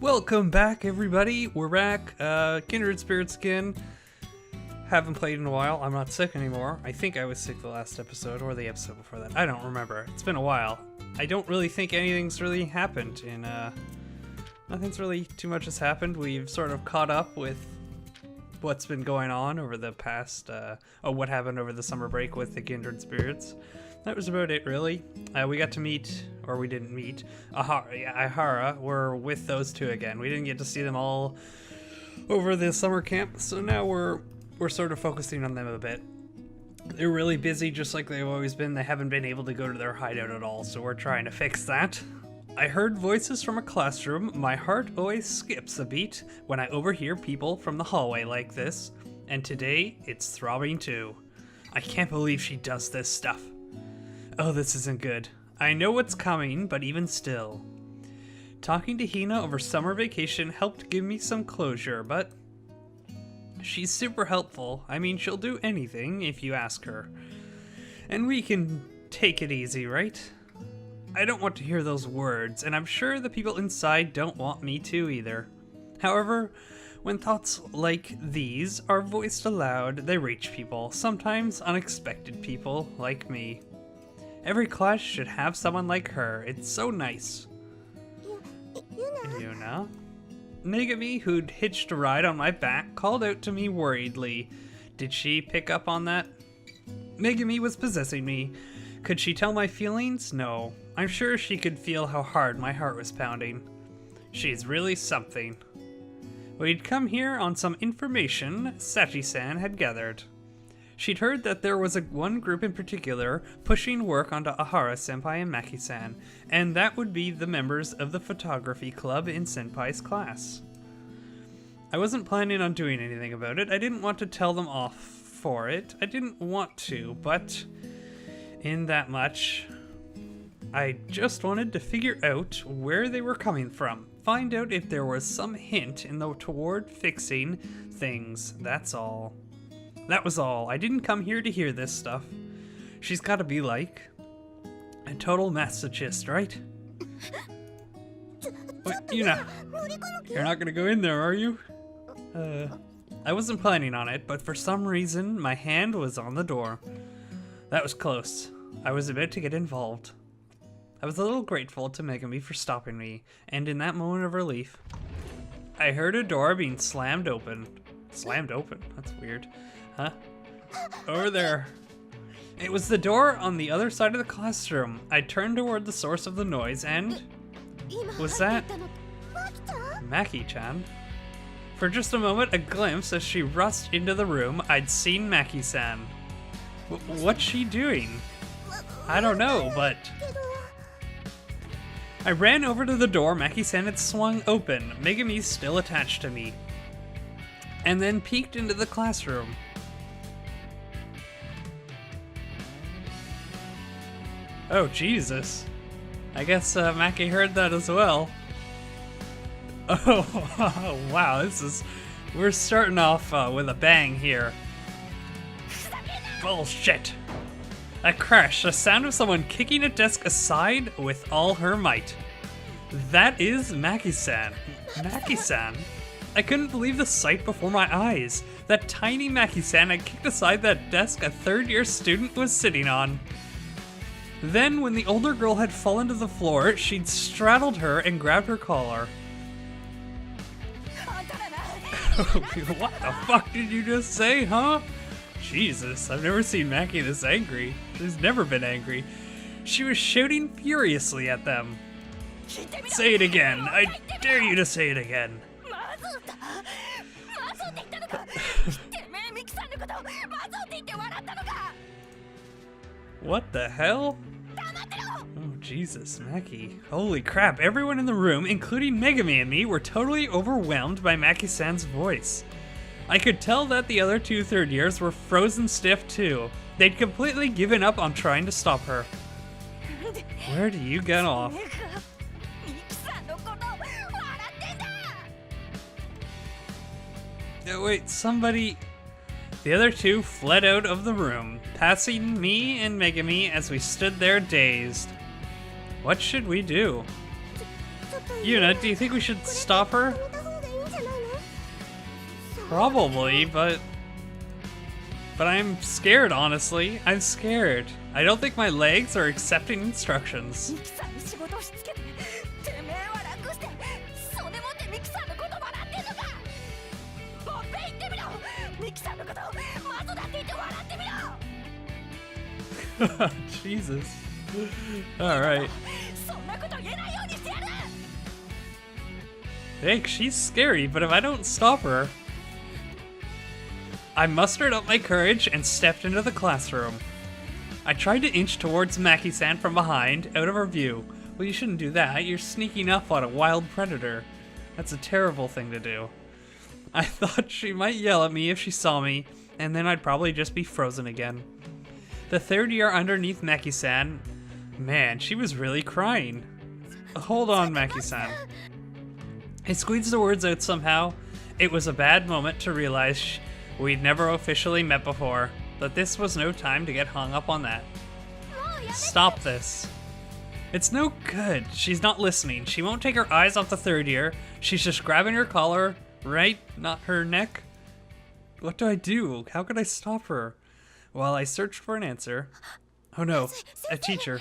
Welcome back, everybody. We're back. Kindred Spirit Skin. Haven't played in a while. I'm not sick anymore. I think I was sick the last episode or the episode before that. I don't remember. It's been a while. I don't really think anything's really happened in, nothing's really too much has happened. We've sort of caught up with what's been going on over the past, what happened over the summer break with the Kindred Spirits. That was about it, really. We got to meet, or we didn't meet, Ahara. We're with those two again. We didn't get to see them all over the summer camp, so now we're sort of focusing on them a bit. They're really busy, just like they've always been. They haven't been able to go to their hideout at all, so we're trying to fix that. I heard voices from a classroom. My heart always skips a beat when I overhear people from the hallway like this, and today it's throbbing too. I can't believe she does this stuff. Oh, this isn't good. I know what's coming, but even still. Talking to Hina over summer vacation helped give me some closure, but she's super helpful. I mean, she'll do anything if you ask her. And we can take it easy, right? I don't want to hear those words, and I'm sure the people inside don't want me to either. However, when thoughts like these are voiced aloud, they reach people, sometimes unexpected people like me. Every class should have someone like her. It's so nice. Yuna? Megumi, who'd hitched a ride on my back, called out to me worriedly. Did she pick up on that? Megumi was possessing me. Could she tell my feelings? No. I'm sure she could feel how hard my heart was pounding. She's really something. We'd come here on some information Sachi-san had gathered. She'd heard that there was one group in particular pushing work onto Ahara-senpai and Maki-san, and that would be the members of the photography club in Senpai's class. I wasn't planning on doing anything about it. I didn't want to tell them off for it. I didn't want to, but in that much, I just wanted to figure out where they were coming from. Find out if there was some hint toward fixing things, that's all. That was all. I didn't come here to hear this stuff. She's gotta be like a total masochist, right? Wait, Yuna, you're not gonna go in there, are you? I wasn't planning on it, but for some reason, my hand was on the door. That was close. I was about to get involved. I was a little grateful to Megumi for stopping me, and in that moment of relief, I heard a door being slammed open. Slammed open? That's weird. Huh? Over there. It was the door on the other side of the classroom. I turned toward the source of the noise and... was that Maki-chan? For just a moment, a glimpse as she rushed into the room, I'd seen Maki-san. What's she doing? I don't know, but... I ran over to the door Maki-san had swung open, Megumi's still attached to me, and then peeked into the classroom. Oh, Jesus. I guess Maki heard that as well. Oh, wow, we're starting off with a bang here. Bullshit. A crash, the sound of someone kicking a desk aside with all her might. That is Maki-san. Maki-san? I couldn't believe the sight before my eyes. That tiny Maki-san had kicked aside that desk a third-year student was sitting on. Then, when the older girl had fallen to the floor, she'd straddled her and grabbed her collar. What the fuck did you just say, huh? Jesus, I've never seen Maki this angry. She's never been angry. She was shouting furiously at them. Say it again. I dare you to say it again. What the hell? Oh, Jesus, Maki. Holy crap, everyone in the room, including Megumi and me, were totally overwhelmed by Maki-san's voice. I could tell that the other two third years were frozen stiff too. They'd completely given up on trying to stop her. Where do you get off? Oh, wait, somebody... The other two fled out of the room, passing me and Megumi as we stood there dazed. What should we do? Yuna, do you think we should stop her? Probably, but I'm scared, honestly. I'm scared. I don't think my legs are accepting instructions. Jesus. Alright. Hey, she's scary, but if I don't stop her... I mustered up my courage and stepped into the classroom. I tried to inch towards Maki-san from behind, out of her view. Well, you shouldn't do that. You're sneaking up on a wild predator. That's a terrible thing to do. I thought she might yell at me if she saw me, and then I'd probably just be frozen again. The third year underneath Maki-san, man, she was really crying. Hold on, Maki-san. I squeezed the words out somehow. It was a bad moment to realize we'd never officially met before, but this was no time to get hung up on that. Stop this. It's no good. She's not listening. She won't take her eyes off the third year. She's just grabbing her collar, right? Not her neck. What do I do? How could I stop her? While I searched for an answer. Oh no, a teacher.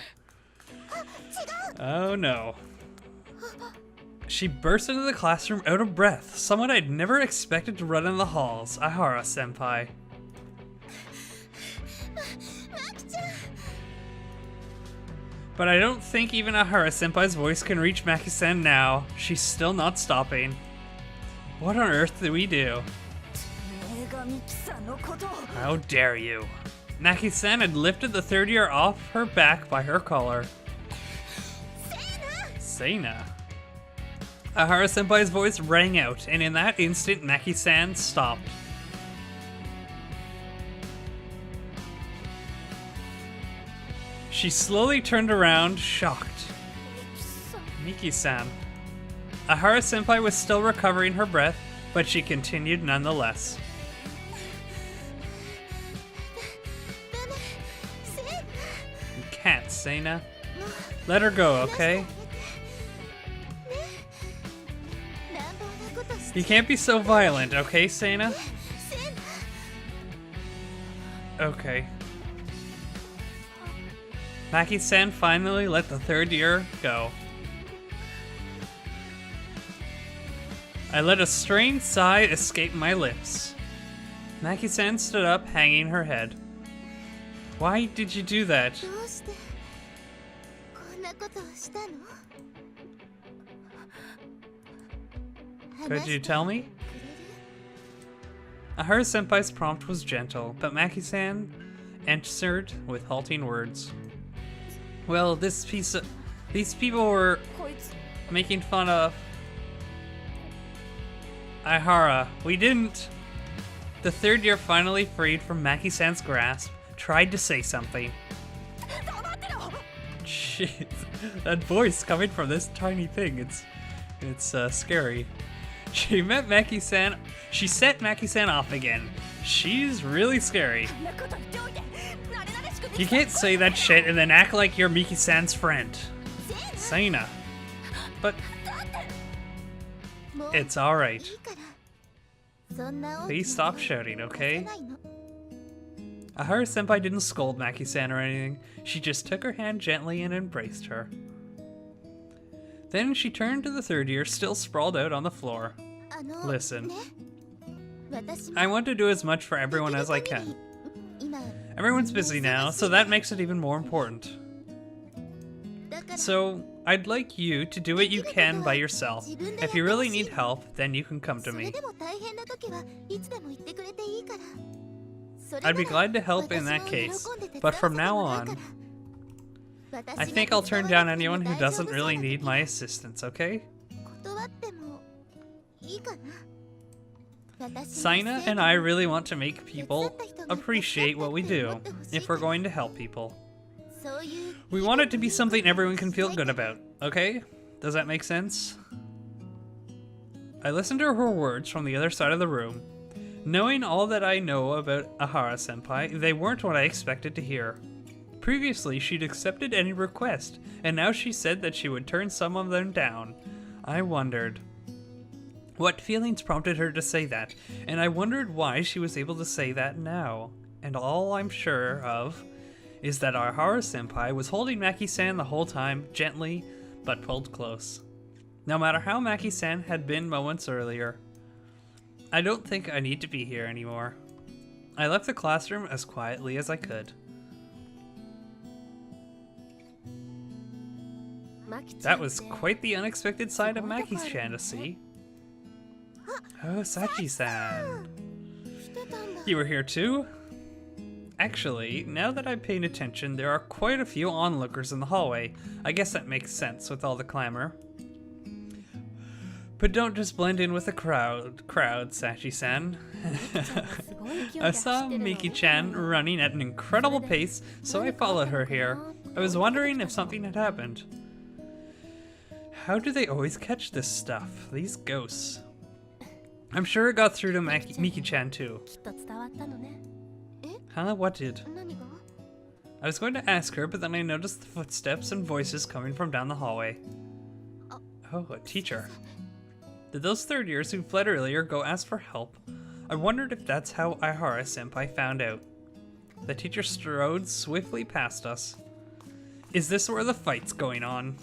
Oh no. She burst into the classroom out of breath. Someone I'd never expected to run in the halls. Ahara-senpai. But I don't think even Ahara-senpai's voice can reach Maki-san now. She's still not stopping. What on earth do we do? How dare you? Maki-san had lifted the third year off her back by her collar. Seina. Ahara-senpai's voice rang out, and in that instant, Maki-san stopped. She slowly turned around, shocked. Miki-san. Ahara-senpai was still recovering her breath, but she continued nonetheless. You can't, Seina. Let her go, okay? You can't be so violent, okay, Seina? Okay. Maki-san finally let the third year go. I let a strained sigh escape my lips. Maki-san stood up, hanging her head. Why did you do that? Could you tell me? Ahara-senpai's prompt was gentle, but Maki-san answered with halting words. Well, these people were making fun of Ahara. We didn't. The third year, finally freed from Maki-san's grasp, tried to say something. Jeez, that voice coming from this tiny thing, it's scary. She met Maki-san. She set Maki-san off again. She's really scary. You can't say that shit and then act like you're Miki-san's friend. Seina. But it's alright. Please stop shouting, okay? Ahara-senpai didn't scold Maki-san or anything. She just took her hand gently and embraced her. Then she turned to the third year, still sprawled out on the floor. Listen. I want to do as much for everyone as I can. Everyone's busy now, so that makes it even more important. So, I'd like you to do what you can by yourself. If you really need help, then you can come to me. I'd be glad to help in that case, but from now on, I think I'll turn down anyone who doesn't really need my assistance, okay? Seina and I really want to make people appreciate what we do, if we're going to help people. We want it to be something everyone can feel good about, okay? Does that make sense? I listened to her words from the other side of the room. Knowing all that I know about Ahara-senpai, they weren't what I expected to hear. Previously, she'd accepted any request, and now she said that she would turn some of them down. I wondered what feelings prompted her to say that, and I wondered why she was able to say that now. And all I'm sure of is that our Hara-senpai was holding Maki-san the whole time, gently, but pulled close. No matter how Maki-san had been moments earlier. I don't think I need to be here anymore. I left the classroom as quietly as I could. That was quite the unexpected side of Maki-chan to see. Oh, Sachi-san. You were here too? Actually, now that I'm paying attention, there are quite a few onlookers in the hallway. I guess that makes sense with all the clamor. But don't just blend in with the crowd, Sachi-san. I saw Miki-chan running at an incredible pace, so I followed her here. I was wondering if something had happened. How do they always catch this stuff, these ghosts? I'm sure it got through to Miki-chan too. Huh? What did? I was going to ask her, but then I noticed the footsteps and voices coming from down the hallway. Oh, a teacher. Did those third years who fled earlier go ask for help? I wondered if that's how Ihara-senpai found out. The teacher strode swiftly past us. Is this where the fight's going on?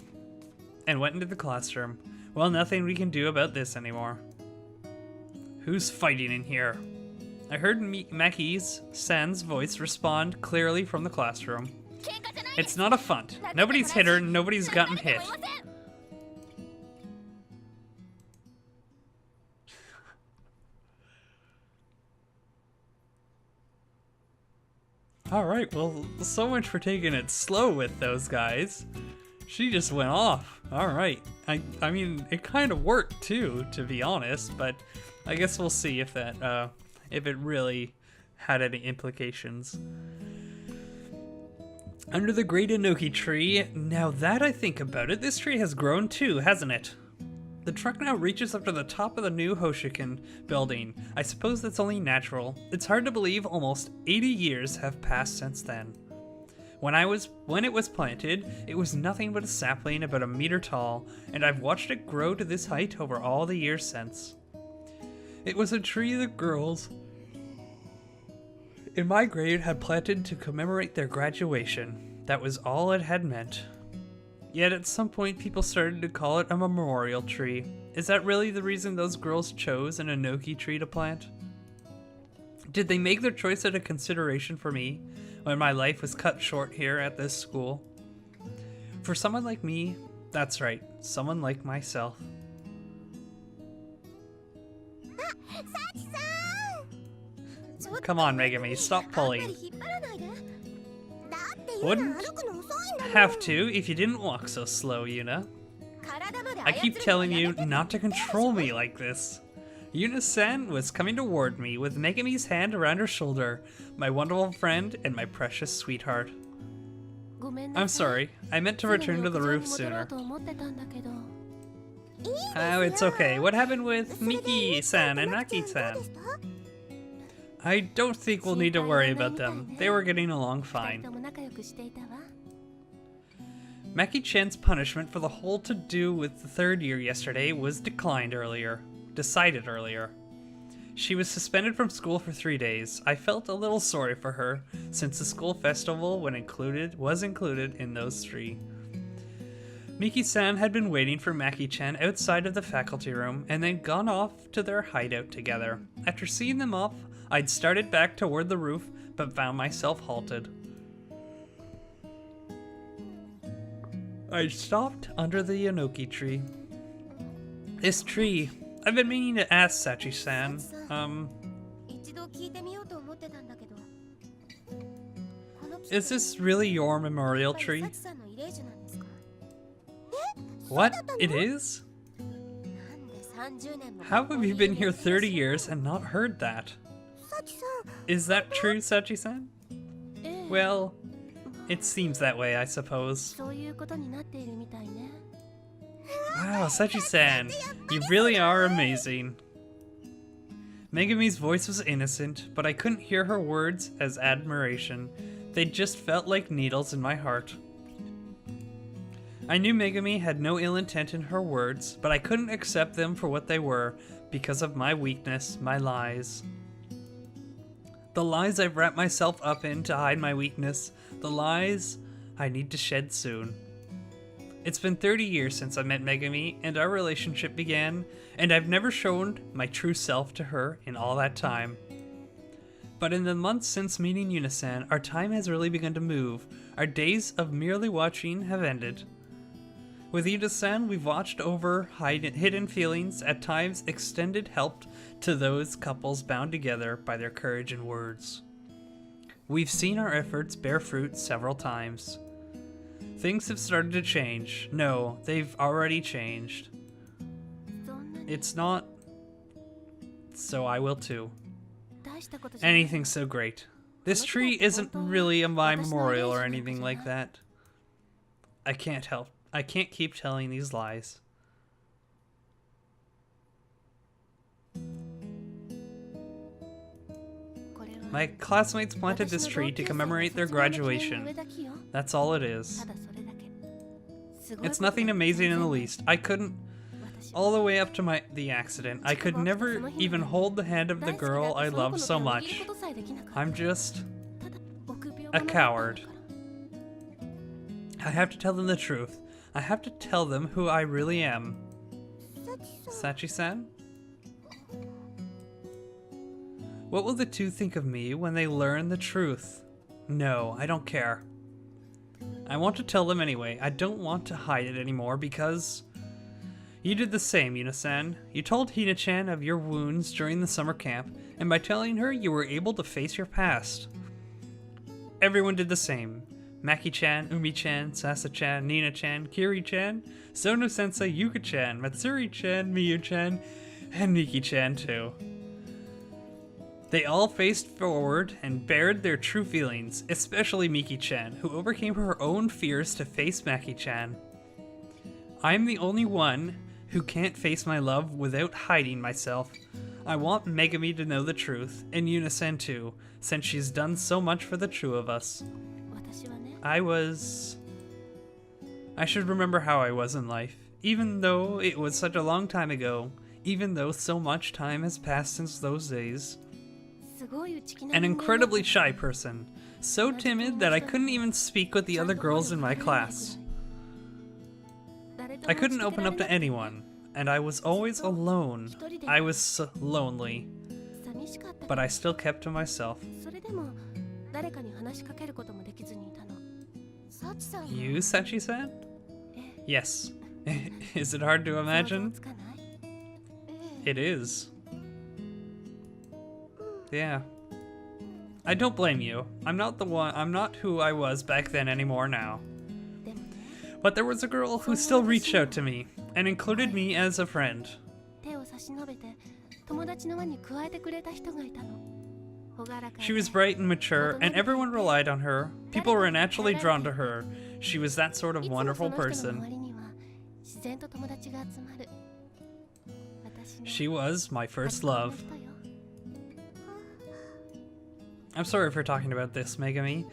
And went into the classroom. Well, nothing we can do about this anymore. Who's fighting in here? I heard Maki's San's voice respond clearly from the classroom. It's not a fight. Nobody's hit her, nobody's gotten hit. Alright, well, so much for taking it slow with those guys. She just went off. Alright. I mean, it kind of worked too, to be honest, but I guess we'll see if that, if it really had any implications. Under the great enoki tree, now that I think about it, this tree has grown too, hasn't it? The trunk now reaches up to the top of the new Hoshiken building. I suppose that's only natural. It's hard to believe almost 80 years have passed since then. When it was planted, it was nothing but a sapling about a meter tall, and I've watched it grow to this height over all the years since. It was a tree the girls in my grade had planted to commemorate their graduation. That was all it had meant. Yet at some point people started to call it a memorial tree. Is that really the reason those girls chose an enoki tree to plant? Did they make their choice out of consideration for me when my life was cut short here at this school? For someone like me, that's right, someone like myself. Come on, Megumi, stop pulling. Wouldn't have to if you didn't walk so slow, Yuna. I keep telling you not to control me like this. Yuna-san was coming toward me with Megumi's hand around her shoulder, my wonderful friend and my precious sweetheart. I'm sorry, I meant to return to the roof sooner. Oh, it's okay. What happened with Miki-san and Maki-san? I don't think we'll need to worry about them. They were getting along fine. Maki-chan's punishment for the whole to-do with the third year yesterday was decided earlier. She was suspended from school for 3 days. I felt a little sorry for her, since the school festival was included in those 3. Miki-san had been waiting for Maki-chan outside of the faculty room and then gone off to their hideout together. After seeing them off, I'd started back toward the roof, but found myself halted. I stopped under the enoki tree. This tree, I've been meaning to ask Sachi-san, is this really your memorial tree? What? It is? How have you been here 30 years and not heard that? Is that true, Sachi-san? Well, it seems that way, I suppose. Wow, Sachi-san, you really are amazing. Megumi's voice was innocent, but I couldn't hear her words as admiration. They just felt like needles in my heart. I knew Megumi had no ill intent in her words, but I couldn't accept them for what they were because of my weakness, my lies. The lies I've wrapped myself up in to hide my weakness, the lies I need to shed soon. It's been 30 years since I met Megumi and our relationship began, and I've never shown my true self to her in all that time. But in the months since meeting Yuna-san, our time has really begun to move. Our days of merely watching have ended. With Yuna-san, we've watched over hidden feelings, at times extended help to those couples bound together by their courage and words. We've seen our efforts bear fruit several times. Things have started to change. No, they've already changed. It's not, so I will too. Anything so great. This tree isn't really a my memorial or anything like that. I can't keep telling these lies. My classmates planted this tree to commemorate their graduation. That's all it is. It's nothing amazing in the least. I couldn't, all the way up to the accident, I could never even hold the hand of the girl I loved so much. I'm just a coward. I have to tell them the truth. I have to tell them who I really am. Sachi-san? What will the two think of me when they learn the truth? No, I don't care. I want to tell them anyway. I don't want to hide it anymore because... You did the same, Yuna-san. You told Hina-chan of your wounds during the summer camp, and by telling her you were able to face your past. Everyone did the same. Maki-chan, Umi-chan, Sasa-chan, Nina-chan, Kiri-chan, Sono-sensei, Yuka-chan, Matsuri-chan, Miyu-chan, and Miki-chan too. They all faced forward and bared their true feelings, especially Miki-chan, who overcame her own fears to face Maki-chan. I'm the only one who can't face my love without hiding myself. I want Megumi to know the truth, and Yuna-san too, since she's done so much for the two of us. I should remember how I was in life, even though it was such a long time ago, even though so much time has passed since those days. An incredibly shy person, so timid that I couldn't even speak with the other girls in my class. I couldn't open up to anyone, and I was always alone. I was so lonely, but I still kept to myself. You, Sachi-san? Yes. Is it hard to imagine? It is. Yeah. I don't blame you. I'm not who I was back then anymore now. But there was a girl who still reached out to me and included me as a friend. She was bright and mature, and everyone relied on her. People were naturally drawn to her. She was that sort of wonderful person. She was my first love. I'm sorry for talking about this, Megumi,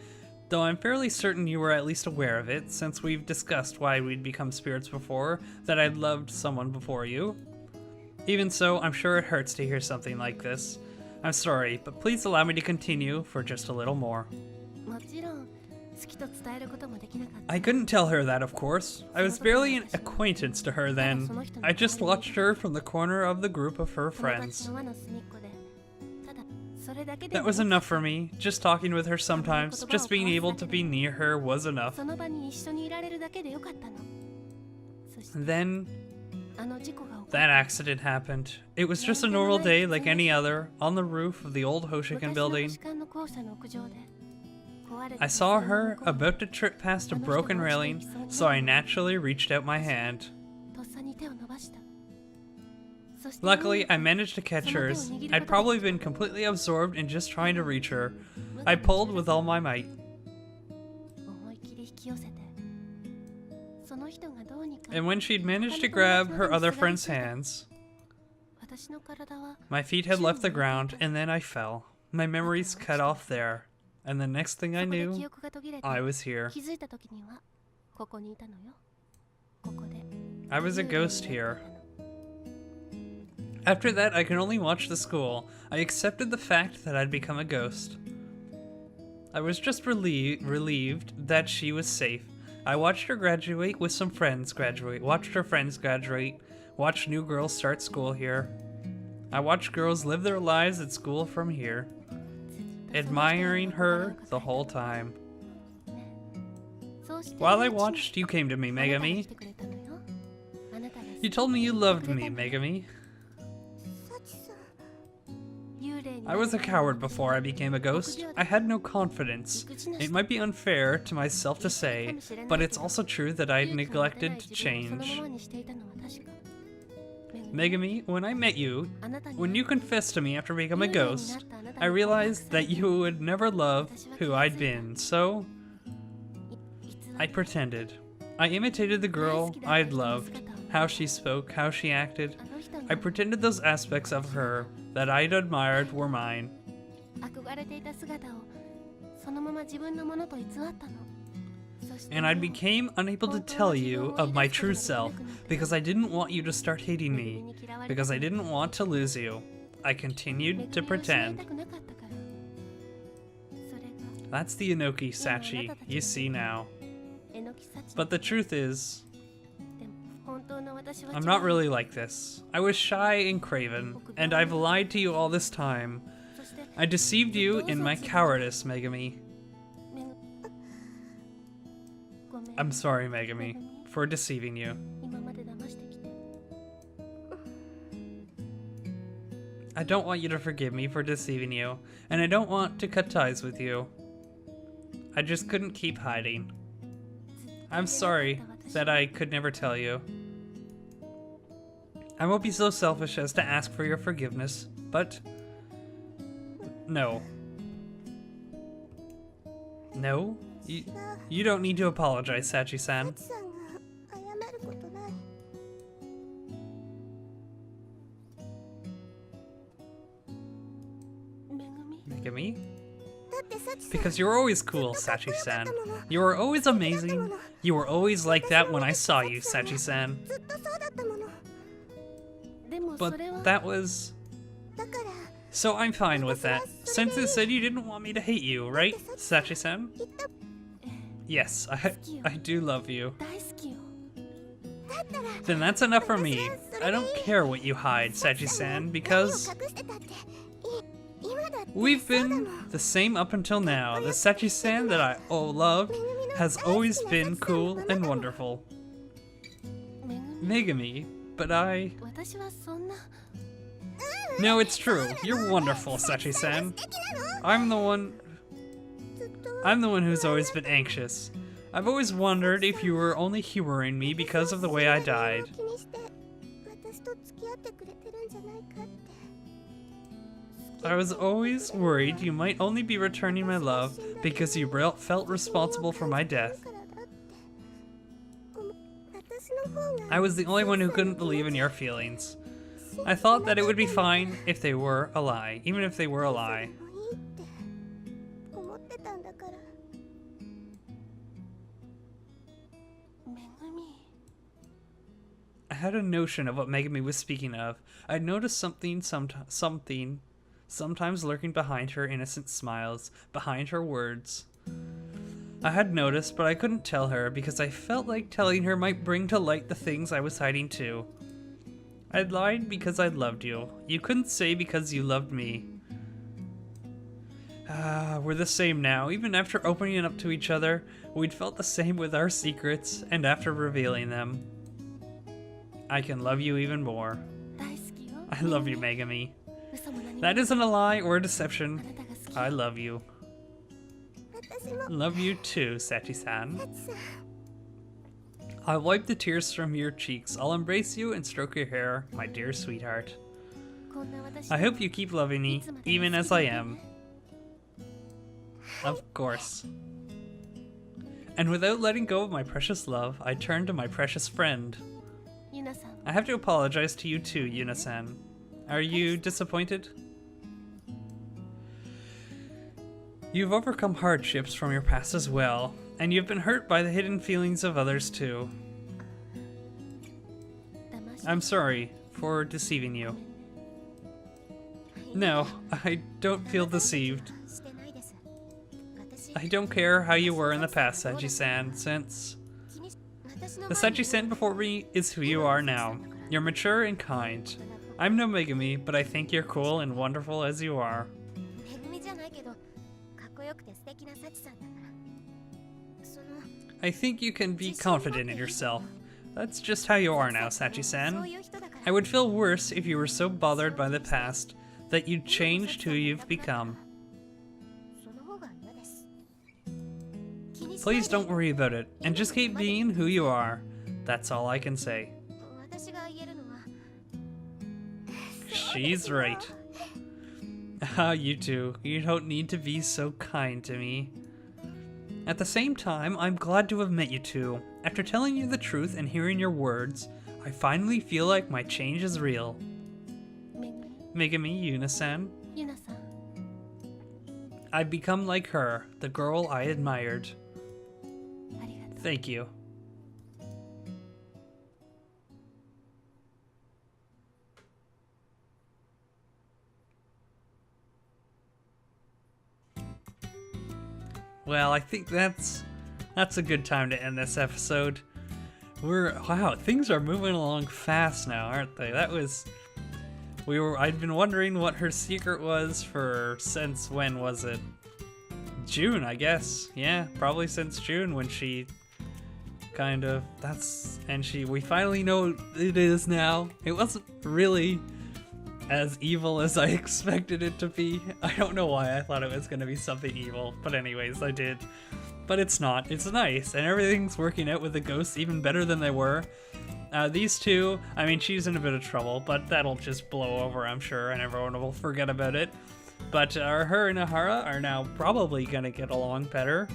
though I'm fairly certain you were at least aware of it, since we've discussed why we'd become spirits before, that I'd loved someone before you. Even so, I'm sure it hurts to hear something like this. I'm sorry, but please allow me to continue for just a little more. I couldn't tell her that, of course. I was barely an acquaintance to her then. I just watched her from the corner of the group of her friends. That was enough for me. Just talking with her sometimes, just being able to be near her was enough. Then, that accident happened. It was just a normal day like any other, on the roof of the old Hoshikan building. I saw her about to trip past a broken railing, so I naturally reached out my hand. Luckily, I managed to catch hers. I'd probably been completely absorbed in just trying to reach her. I pulled with all my might. And when she'd managed to grab her other friend's hands, my feet had left the ground, and then I fell. My memories cut off there, and the next thing I knew, I was here. I was a ghost here. After that, I could only watch the school. I accepted the fact that I'd become a ghost. I was just relieved that she was safe. I watched her graduate with some friends graduate, watched her friends graduate, watched new girls start school here. I watched girls live their lives at school from here, admiring her the whole time. While I watched, you came to me, Megumi. You told me you loved me, Megumi. I was a coward before I became a ghost. I had no confidence. It might be unfair to myself to say, but it's also true that I neglected to change. Megumi, when I met you, when you confessed to me after becoming a ghost, I realized that you would never love who I'd been, so I pretended. I imitated the girl I'd loved, how she spoke, how she acted. I pretended those aspects of her that I'd admired were mine. And I became unable to tell you of my true self because I didn't want you to start hating me, because I didn't want to lose you. I continued to pretend. That's the Inoki Sachi you see now. But the truth is, I'm not really like this. I was shy and craven, and I've lied to you all this time. I deceived you in my cowardice, Megumi. I'm sorry, Megumi, for deceiving you. I don't want you to forgive me for deceiving you, and I don't want to cut ties with you. I just couldn't keep hiding. I'm sorry that I could never tell you. I won't be so selfish as to ask for your forgiveness, but no. No? You don't need to apologize, Sachi-san. Megumi? Because you're always cool, Sachi-san. You were always amazing. You were always like that when I saw you, Sachi-san. But that was... So I'm fine with that. Sensei said you didn't want me to hate you, right, Sachi-san? Yes, I do love you. Then that's enough for me. I don't care what you hide, Sachi-san, because we've been the same up until now. The Sachi-san that I loved has always been cool and wonderful. Megumi, but I... No, it's true. You're wonderful, Sachi-san. I'm the one who's always been anxious. I've always wondered if you were only humoring me because of the way I died. I was always worried you might only be returning my love because you felt responsible for my death. I was the only one who couldn't believe in your feelings. I thought that it would be fine if they were a lie, even if they were a lie. I had a notion of what Megumi was speaking of. I'd noticed something sometimes lurking behind her innocent smiles, behind her words. I had noticed, but I couldn't tell her because I felt like telling her might bring to light the things I was hiding too. I'd lied because I loved you. You couldn't say because you loved me. We're the same now. Even after opening up to each other, we'd felt the same with our secrets, and after revealing them. I can love you even more. I love you, Megumi. That isn't a lie or a deception. I love you. Love you too, Sachi-san. I'll wipe the tears from your cheeks. I'll embrace you and stroke your hair, my dear sweetheart. I hope you keep loving me, even as I am. Of course. And without letting go of my precious love, I turn to my precious friend. I have to apologize to you too, Yuna-san. Are you disappointed? You've overcome hardships from your past as well, and you've been hurt by the hidden feelings of others too. I'm sorry for deceiving you. No, I don't feel deceived. I don't care how you were in the past, Sachi-san, since the Sachi-san before me is who you are now. You're mature and kind. I'm no Megumi, but I think you're cool and wonderful as you are. I think you can be confident in yourself. That's just how you are now, Sachi-san. I would feel worse if you were so bothered by the past that you'd changed who you've become. Please don't worry about it, and just keep being who you are. That's all I can say. She's right. You two, you don't need to be so kind to me. At the same time, I'm glad to have met you two. After telling you the truth and hearing your words, I finally feel like my change is real. Megumi, Yuna-san. I've become like her, the girl I admired. Thank you. Well, I think that's a good time to end this episode. Wow, things are moving along fast now, aren't they? I'd been wondering what her secret was since when was it? June, I guess. Yeah, probably since June when she we finally know it is now. It wasn't really as evil as I expected it to be. I don't know why I thought it was gonna be something evil, but anyways, I did. But it's not. It's nice, and everything's working out with the ghosts even better than they were. These two, I mean, she's in a bit of trouble, but that'll just blow over, I'm sure, and everyone will forget about it. But her and Ahara are now probably gonna get along better.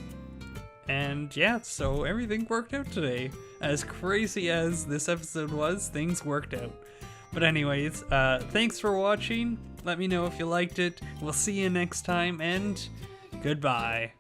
And yeah, so everything worked out today. As crazy as this episode was, things worked out. But anyways, thanks for watching. Let me know if you liked it. We'll see you next time, and goodbye.